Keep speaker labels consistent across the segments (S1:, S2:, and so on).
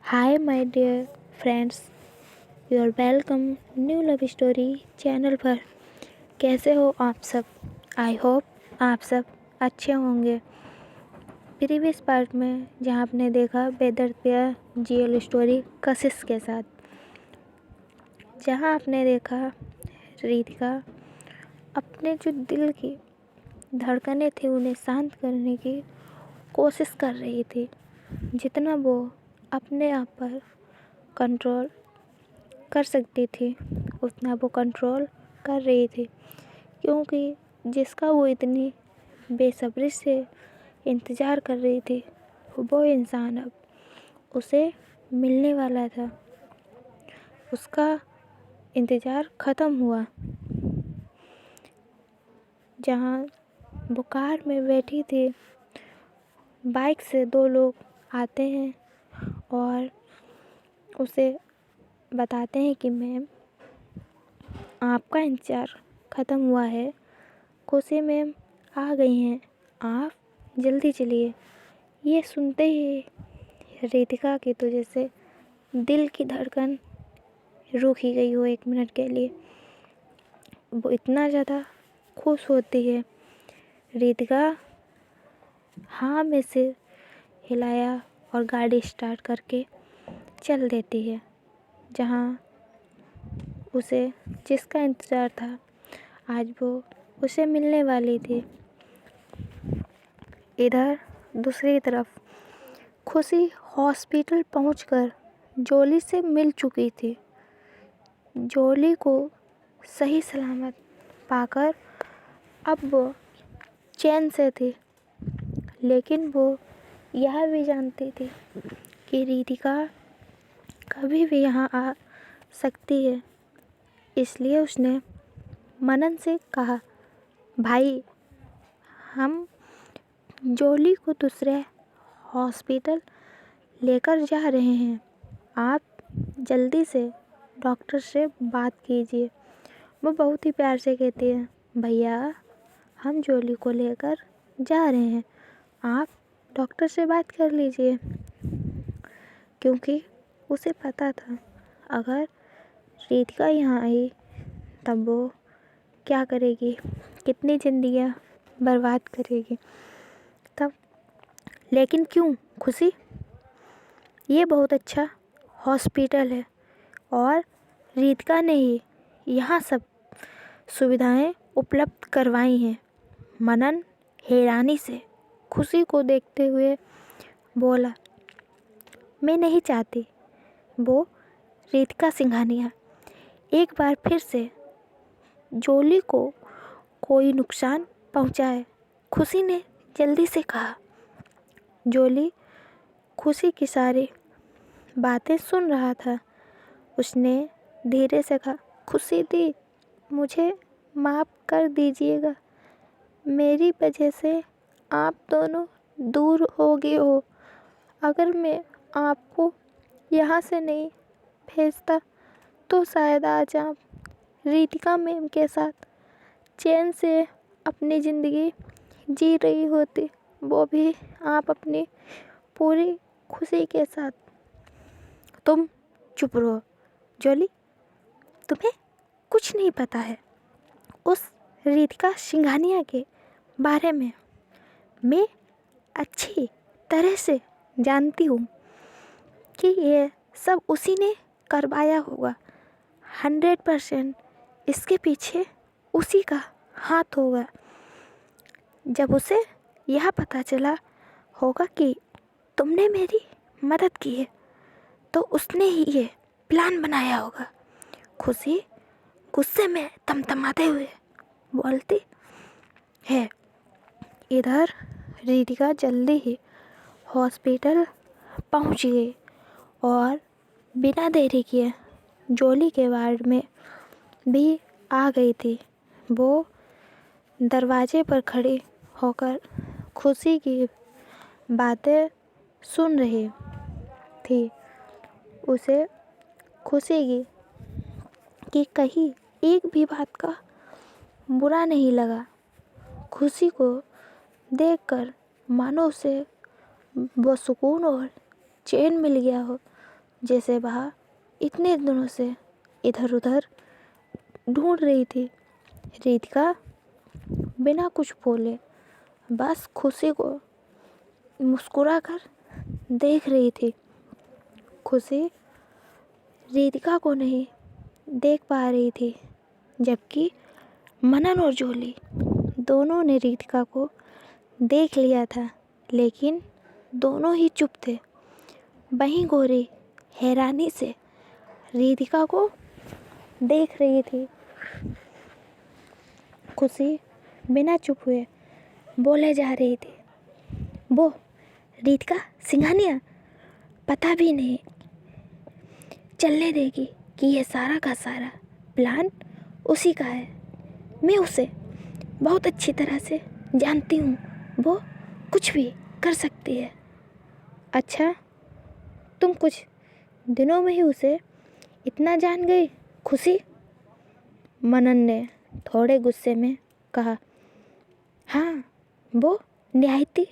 S1: Hi, my dear friends. You are welcome new love story channel पर। कैसे हो आप सब? आई होप आप सब अच्छे होंगे। प्रीवियस पार्ट में जहाँ आपने देखा बेदर्द पेयर जीएल स्टोरी कशिश के साथ, जहाँ आपने देखा रितिका अपने जो दिल की धड़कनें थी उन्हें शांत करने की कोशिश कर रही थी। जितना वो अपने आप पर कंट्रोल कर सकती थी उतना वो कंट्रोल कर रही थी, क्योंकि जिसका वो इतनी बेसब्री से इंतज़ार कर रही थी वो इंसान अब उसे मिलने वाला था। उसका इंतज़ार ख़त्म हुआ। जहाँ वो कार में बैठी थी, बाइक से दो लोग आते हैं और उसे बताते हैं कि मैम आपका इंतज़ार ख़त्म हुआ है, खुशी मैम आ गई हैं, आप जल्दी चलिए। ये सुनते ही रितिका की तो जैसे दिल की धड़कन रुक ही गई हो 1 मिनट के लिए। वो इतना ज़्यादा खुश होती है। रितिका हाँ में सिर हिलाया और गाड़ी स्टार्ट करके चल देती है। जहाँ उसे जिसका इंतज़ार था आज वो उसे मिलने वाली थी। इधर दूसरी तरफ खुशी हॉस्पिटल पहुंचकर जोली से मिल चुकी थी। जोली को सही सलामत पाकर अब वो चैन से थी, लेकिन वो यह भी जानती थी कि रितिका कभी भी यहाँ आ सकती है। इसलिए उसने मनन से कहा, भाई हम जोली को दूसरे हॉस्पिटल लेकर जा रहे हैं, आप जल्दी से डॉक्टर से बात कीजिए। वो बहुत ही प्यार से कहती है, भैया हम जोली को लेकर जा रहे हैं, आप डॉक्टर से बात कर लीजिए। क्योंकि उसे पता था अगर रितिका यहाँ आई तब वो क्या करेगी, कितनी ज़िंदगियाँ बर्बाद करेगी। तब लेकिन क्यों खुशी, ये बहुत अच्छा हॉस्पिटल है और रितिका ने ही यहाँ सब सुविधाएं उपलब्ध करवाई हैं। मनन हैरानी से खुशी को देखते हुए बोला, मैं नहीं चाहती वो रितिका सिंघानिया एक बार फिर से जोली को कोई नुकसान पहुंचाए। खुशी ने जल्दी से कहा। जोली खुशी की सारी बातें सुन रहा था। उसने धीरे से कहा, खुशी दी मुझे माफ़ कर दीजिएगा, मेरी वजह से आप दोनों दूर हो गए हो। अगर मैं आपको यहाँ से नहीं भेजता तो शायद आज आप रितिका मैम के साथ चैन से अपनी ज़िंदगी जी रही होती, वो भी आप अपनी पूरी खुशी के साथ। तुम चुप रहो जोली, तुम्हें कुछ नहीं पता है उस रितिका सिंघानिया के बारे में। मैं अच्छी तरह से जानती हूँ कि ये सब उसी ने करवाया होगा। 100% इसके पीछे उसी का हाथ होगा। जब उसे यह पता चला होगा कि तुमने मेरी मदद की है तो उसने ही ये प्लान बनाया होगा। खुशी गुस्से में तमतमाते हुए बोलती है। इधर रितिका जल्दी ही हॉस्पिटल पहुंच गई और बिना देरी किए जोली के वार्ड में भी आ गई थी। वो दरवाजे पर खड़ी होकर खुशी की बातें सुन रही थी। उसे खुशी कि कहीं एक भी बात का बुरा नहीं लगा। खुशी को देखकर मानो उसे वो सुकून और चैन मिल गया हो। जैसे वह इतने दिनों से इधर उधर ढूंढ रही थी। रितिका बिना कुछ बोले बस खुशी को मुस्कुरा कर देख रही थी। खुशी रितिका को नहीं देख पा रही थी, जबकि मनन और जॉली दोनों ने रितिका को देख लिया था, लेकिन दोनों ही चुप थे। वहीं गौरी हैरानी से रितिका को देख रही थी। खुशी बिना चुप हुए बोले जा रही थी, वो रितिका सिंघानिया पता भी नहीं चलने देगी कि ये सारा का सारा प्लान उसी का है। मैं उसे बहुत अच्छी तरह से जानती हूँ, वो कुछ भी कर सकती है। अच्छा, तुम कुछ दिनों में ही उसे इतना जान गई खुशी? मनन ने थोड़े गुस्से में कहा। हाँ, वो निहायती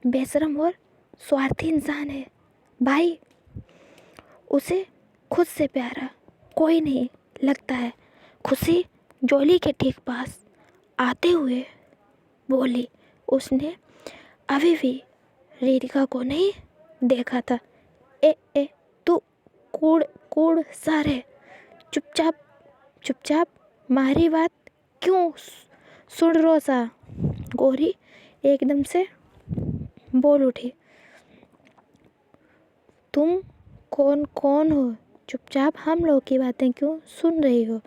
S1: बेशरम और स्वार्थी इंसान है भाई। उसे खुद से प्यारा कोई नहीं लगता है। खुशी जॉली के ठीक पास आते हुए बोली। उसने अभी भी रितिका को नहीं देखा था। ए तू कूड़ कूड़ सारे चुपचाप चुपचाप मारी बात क्यों सुन रो सा? गौरी एकदम से बोल उठी। तुम कौन कौन हो? चुपचाप हम लोग की बातें क्यों सुन रही हो?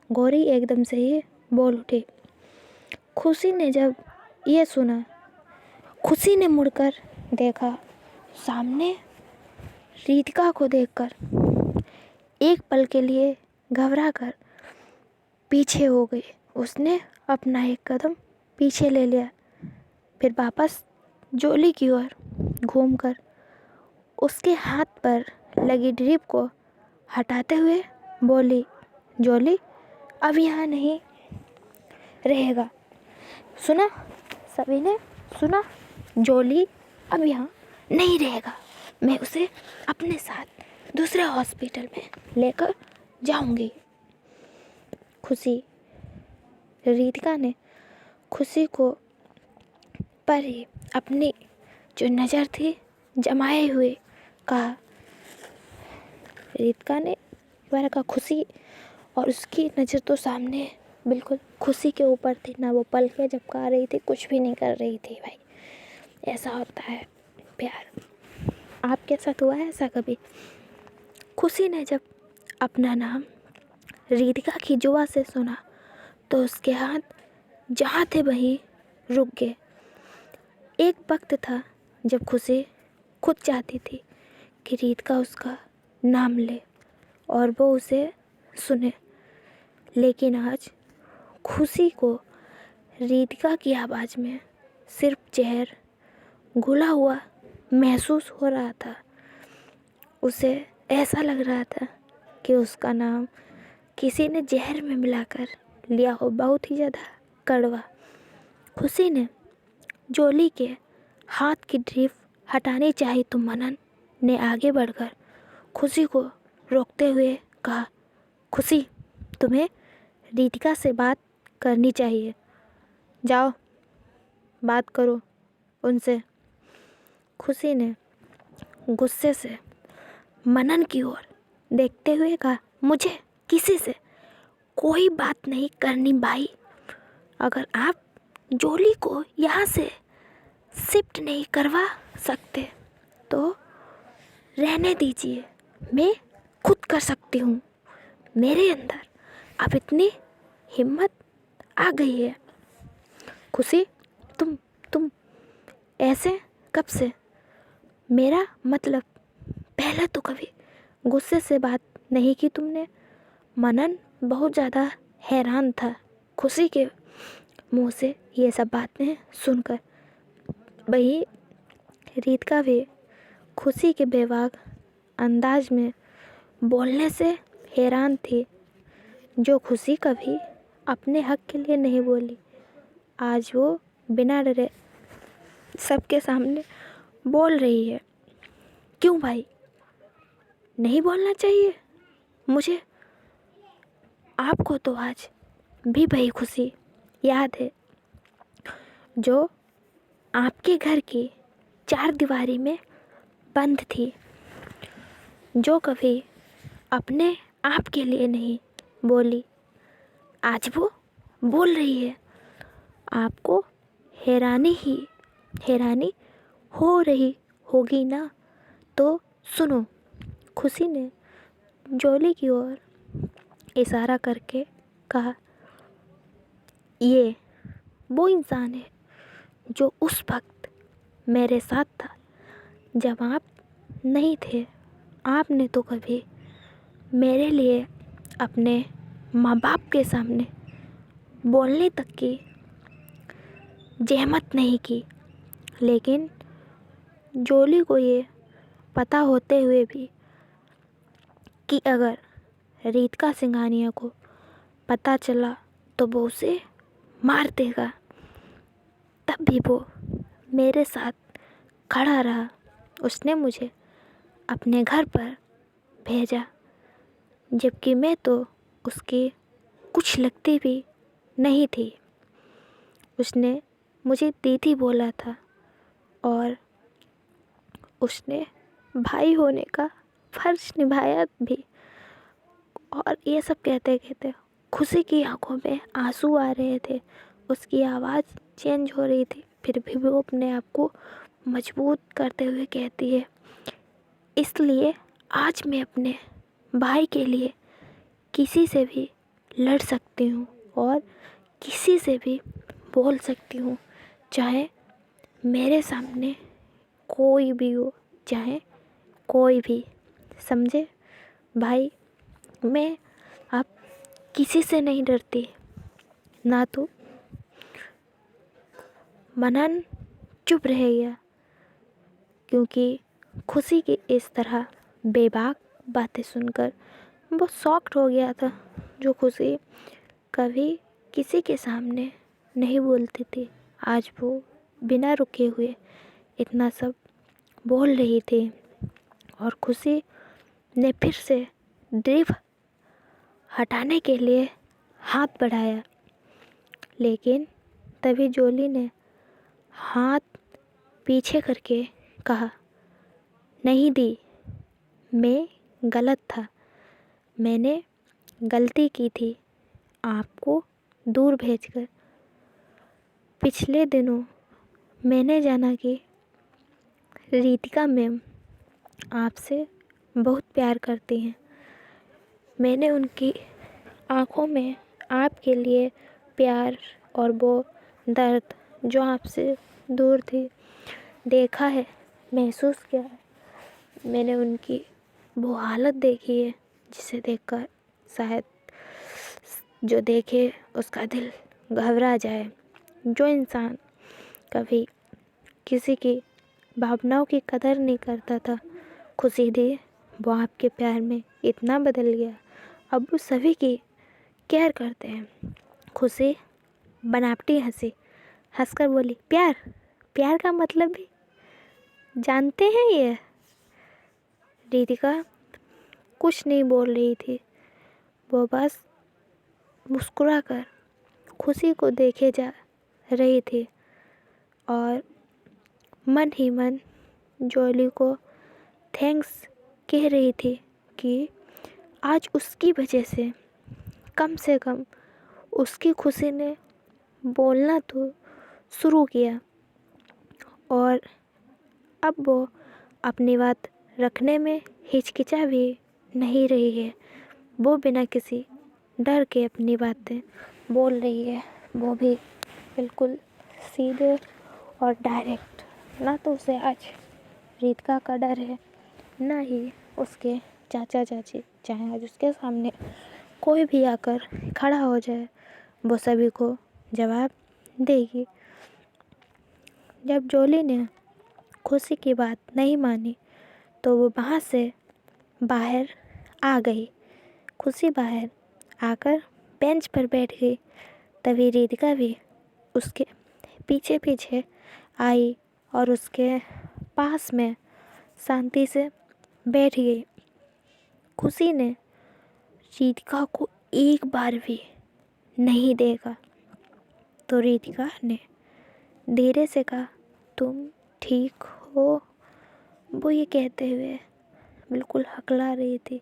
S1: गौरी एकदम से ही बोल उठी। खुशी ने जब ये सुना, खुशी ने मुड़कर देखा। सामने रितिका को देखकर एक पल के लिए घबरा कर पीछे हो गई। उसने अपना एक कदम पीछे ले लिया, फिर वापस जॉली की ओर घूमकर उसके हाथ पर लगी ड्रिप को हटाते हुए बोली, जॉली अब यहाँ नहीं रहेगा। सुना? सभी ने सुना? जॉली अब यहाँ नहीं रहेगा। मैं उसे अपने साथ दूसरे हॉस्पिटल में लेकर जाऊंगी। खुशी रितिका ने खुशी को पर ही अपनी जो नज़र थी जमाए हुए कहा। रितिका ने बार कहा खुशी, और उसकी नज़र तो सामने बिल्कुल खुशी के ऊपर थी ना। वो पलकें झपका रही थी, कुछ भी नहीं कर रही थी। भाई ऐसा होता है प्यार। आपके साथ हुआ है ऐसा कभी? खुशी ने जब अपना नाम रितिका की जुबान से सुना तो उसके हाथ जहाँ थे वहीं रुक गए। एक वक्त था जब खुशी खुद चाहती थी कि रितिका उसका नाम ले और वो उसे सुने, लेकिन आज खुशी को रितिका की आवाज़ में सिर्फ जहर घुला हुआ महसूस हो रहा था। उसे ऐसा लग रहा था कि उसका नाम किसी ने जहर में मिलाकर लिया हो, बहुत ही ज़्यादा कड़वा। खुशी ने जॉली के हाथ की ड्रिप हटानी चाहिए तो मनन ने आगे बढ़कर खुशी को रोकते हुए कहा, खुशी तुम्हें रितिका से बात करनी चाहिए, जाओ बात करो उनसे। खुशी ने गुस्से से मनन की ओर देखते हुए कहा, मुझे किसी से कोई बात नहीं करनी भाई। अगर आप जॉली को यहाँ से शिफ्ट नहीं करवा सकते तो रहने दीजिए, मैं खुद कर सकती हूँ। मेरे अंदर अब इतनी हिम्मत आ गई है। खुशी तुम ऐसे कब से? मेरा मतलब पहले तो कभी गुस्से से बात नहीं की तुमने? मनन बहुत ज़्यादा हैरान था खुशी के मुंह से ये सब बातें सुनकर। वहीं रितिका भी खुशी के बेबाक अंदाज में बोलने से हैरान थी, जो खुशी कभी अपने हक के लिए नहीं बोली। आज वो बिना डरे सबके सामने बोल रही है। क्यों भाई? नहीं बोलना चाहिए मुझे? आपको तो आज भी वही खुशी याद है जो आपके घर की चार दीवारी में बंद थी, जो कभी अपने आप के लिए नहीं बोली, आज वो बोल रही है। आपको हैरानी हो रही होगी ना? तो सुनो। खुशी ने जोली की ओर इशारा करके कहा, ये वो इंसान है जो उस वक्त मेरे साथ था जब आप नहीं थे। आपने तो कभी मेरे लिए अपने माँ बाप के सामने बोलने तक की जहमत नहीं की, लेकिन जोली को ये पता होते हुए भी कि अगर रीतिका सिंघानिया को पता चला तो वो उसे मार देगा, तब भी वो मेरे साथ खड़ा रहा। उसने मुझे अपने घर पर भेजा, जबकि मैं तो उसकी कुछ लगती भी नहीं थी। उसने मुझे दीदी बोला था और उसने भाई होने का फर्ज निभाया भी। और ये सब कहते कहते खुशी की आंखों में आंसू आ रहे थे, उसकी आवाज़ चेंज हो रही थी, फिर भी वो अपने आप को मजबूत करते हुए कहती है, इसलिए आज मैं अपने भाई के लिए किसी से भी लड़ सकती हूँ और किसी से भी बोल सकती हूँ, चाहे मेरे सामने कोई भी हो, चाहे कोई भी। समझे भाई, मैं अब किसी से नहीं डरती। ना तो मनन चुप रह गया, क्योंकि खुशी की इस तरह बेबाक बातें सुनकर वो शॉक्ड हो गया था। जो खुशी कभी किसी के सामने नहीं बोलती थी, आज वो बिना रुके हुए इतना सब बोल रही थी। और खुशी ने फिर से ड्रिप हटाने के लिए हाथ बढ़ाया, लेकिन तभी जोली ने हाथ पीछे करके कहा, नहीं दी, मैं गलत था, मैंने गलती की थी आपको दूर भेजकर। पिछले दिनों मैंने जाना कि रीतिका मैम आपसे बहुत प्यार करती हैं। मैंने उनकी आँखों में आपके लिए प्यार और वो दर्द जो आपसे दूर थी देखा है, महसूस किया है। मैंने उनकी वो हालत देखी है जिसे देखकर शायद जो देखे उसका दिल घबरा जाए। जो इंसान कभी किसी की भावनाओं की कदर नहीं करता था, खुशी दी, वो आपके प्यार में इतना बदल गया, अब वो सभी की केयर करते हैं। खुशी बनावटी हंसकर बोली, प्यार प्यार का मतलब भी जानते हैं ये? रितिका कुछ नहीं बोल रही थी, वो बस मुस्कुराकर खुशी को देखे जा रही थी और मन ही मन जोली को थैंक्स कह रही थी कि आज उसकी वजह से कम उसकी खुशी ने बोलना तो शुरू किया और अब वो अपनी बात रखने में हिचकिचा भी नहीं रही है। वो बिना किसी डर के अपनी बातें बोल रही है, वो भी बिल्कुल सीधे और डायरेक्ट। ना तो उसे आज रीतिका का डर है, ना ही उसके चाचा चाची, चाहे आज उसके सामने कोई भी आकर खड़ा हो जाए वो सभी को जवाब देगी। जब जोली ने खुशी की बात नहीं मानी तो वो वहाँ से बाहर आ गई। खुशी बाहर आकर बेंच पर बैठ गई, तभी रितिका भी उसके पीछे पीछे आई और उसके पास में शांति से बैठ गई। खुशी ने रितिका को एक बार भी नहीं देखा तो रितिका ने धीरे से कहा, तुम ठीक हो? वो ये कहते हुए बिल्कुल हकला रही थी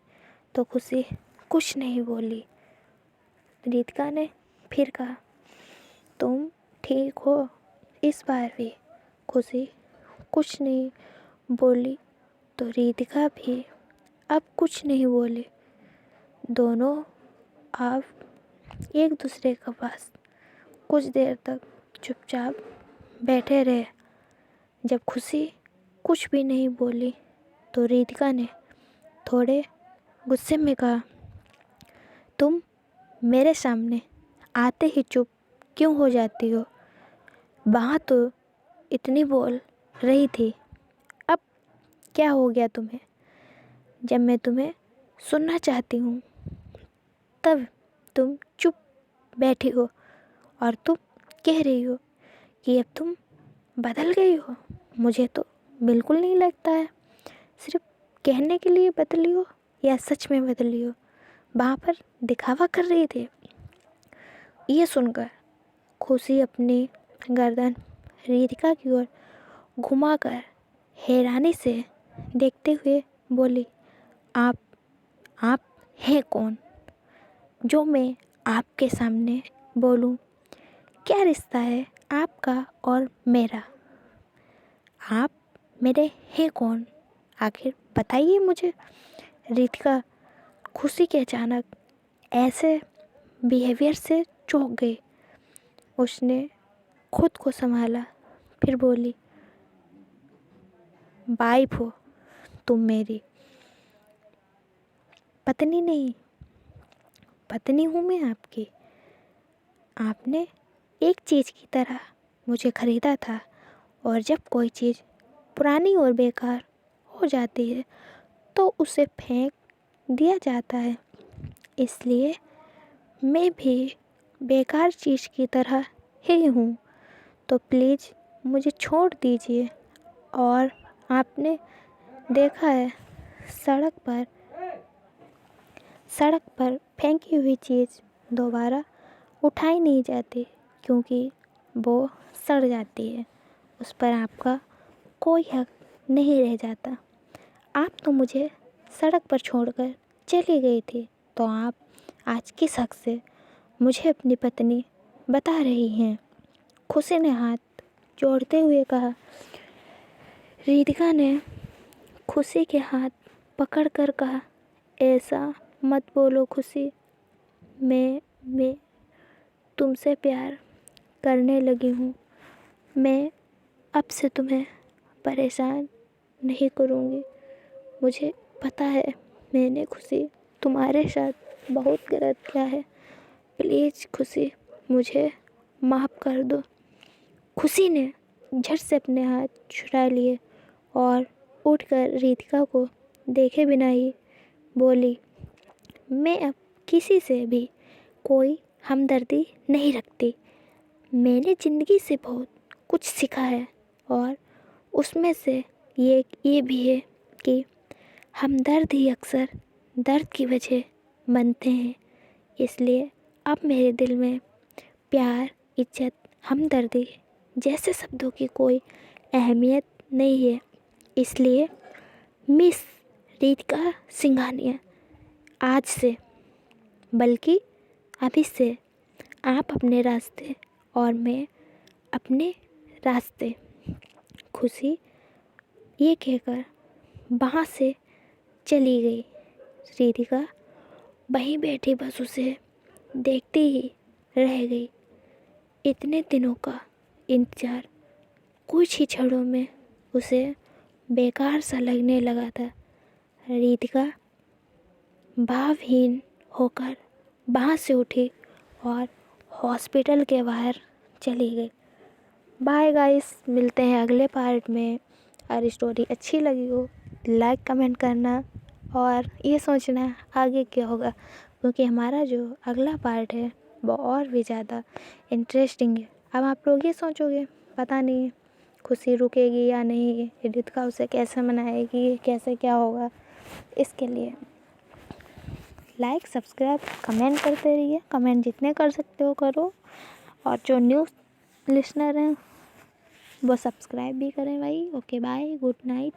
S1: तो खुशी कुछ नहीं बोली। रितिका ने फिर कहा, तुम ठीक हो? इस बार भी खुशी कुछ नहीं बोली तो रितिका भी अब कुछ नहीं बोली। दोनों आप एक दूसरे के पास कुछ देर तक चुपचाप बैठे रहे। जब खुशी कुछ भी नहीं बोली तो रितिका ने थोड़े गुस्से में कहा, तुम मेरे सामने आते ही चुप क्यों हो जाती हो? वहाँ तो इतनी बोल रही थी, अब क्या हो गया तुम्हें? जब मैं तुम्हें सुनना चाहती हूँ तब तुम चुप बैठी हो और तुम कह रही हो कि अब तुम बदल गई हो। मुझे तो बिल्कुल नहीं लगता है, सिर्फ कहने के लिए बदली हो या सच में बदली हो। वहाँ पर दिखावा कर रही थी। ये सुनकर खुशी अपनी गर्दन रितिका की ओर घुमाकर हैरानी से देखते हुए बोली, आप हैं कौन जो मैं आपके सामने बोलूं? क्या रिश्ता है आपका और मेरा? आप मेरे हैं कौन? आखिर बताइए मुझे। रितिका खुशी के अचानक ऐसे बिहेवियर से चौंक गई। उसने खुद को संभाला, फिर बोली, वाइफ हो तुम मेरी, पत्नी नहीं। पत्नी हूँ मैं आपकी। आपने एक चीज़ की तरह मुझे ख़रीदा था और जब कोई चीज़ पुरानी और बेकार हो जाती है तो उसे फेंक दिया जाता है। इसलिए मैं भी बेकार चीज़ की तरह ही हूँ। तो प्लीज़ मुझे छोड़ दीजिए। और आपने देखा है सड़क पर फेंकी हुई चीज़ दोबारा उठाई नहीं जाती क्योंकि वो सड़ जाती है। उस पर आपका कोई हक नहीं रह जाता। आप तो मुझे सड़क पर छोड़कर चली गई थी, तो आप आज किस हक से मुझे अपनी पत्नी बता रही हैं? खुशी ने हाथ जोड़ते हुए कहा। रितिका ने खुशी के हाथ पकड़कर कहा, ऐसा मत बोलो खुशी। मैं तुमसे प्यार करने लगी हूँ। मैं अब से तुम्हें परेशान नहीं करूँगी। मुझे पता है मैंने खुशी तुम्हारे साथ बहुत गलत किया है। प्लीज़ खुशी मुझे माफ़ कर दो। खुशी ने झट से अपने हाथ छुड़ा लिए और उठकर रितिका को देखे बिना ही बोली, मैं अब किसी से भी कोई हमदर्दी नहीं रखती। मैंने ज़िंदगी से बहुत कुछ सीखा है और उसमें से ये भी है कि हमदर्द ही अक्सर दर्द की वजह बनते हैं। इसलिए अब मेरे दिल में प्यार, इज्जत, हमदर्दी जैसे शब्दों की कोई अहमियत नहीं है। इसलिए मिस रितिका सिंघानिया, आज से बल्कि अभी से आप अपने रास्ते और मैं अपने रास्ते। खुशी ये कहकर वहाँ से चली गई। रितिका वहीं बैठी बस उसे देखती ही रह गई। इतने दिनों का इंतज़ार कुछ ही क्षणों में उसे बेकार सा लगने लगा था। रितिका भावहीन होकर वहाँ से उठी और हॉस्पिटल के बाहर चली गई। बाय गाइस, मिलते हैं अगले पार्ट में। और स्टोरी अच्छी लगी हो लाइक कमेंट करना और ये सोचना आगे क्या होगा, क्योंकि हमारा जो अगला पार्ट है वो और भी ज़्यादा इंटरेस्टिंग है। अब आप लोग ये सोचोगे पता नहीं खुशी रुकेगी या नहीं, रितिका उसे कैसे मनाएगी, कैसे क्या होगा। इसके लिए लाइक सब्सक्राइब कमेंट करते रहिए, कमेंट जितने कर सकते हो करो। और जो न्यू लिसनर हैं वो सब्सक्राइब भी करें भाई। Okay bye, good night.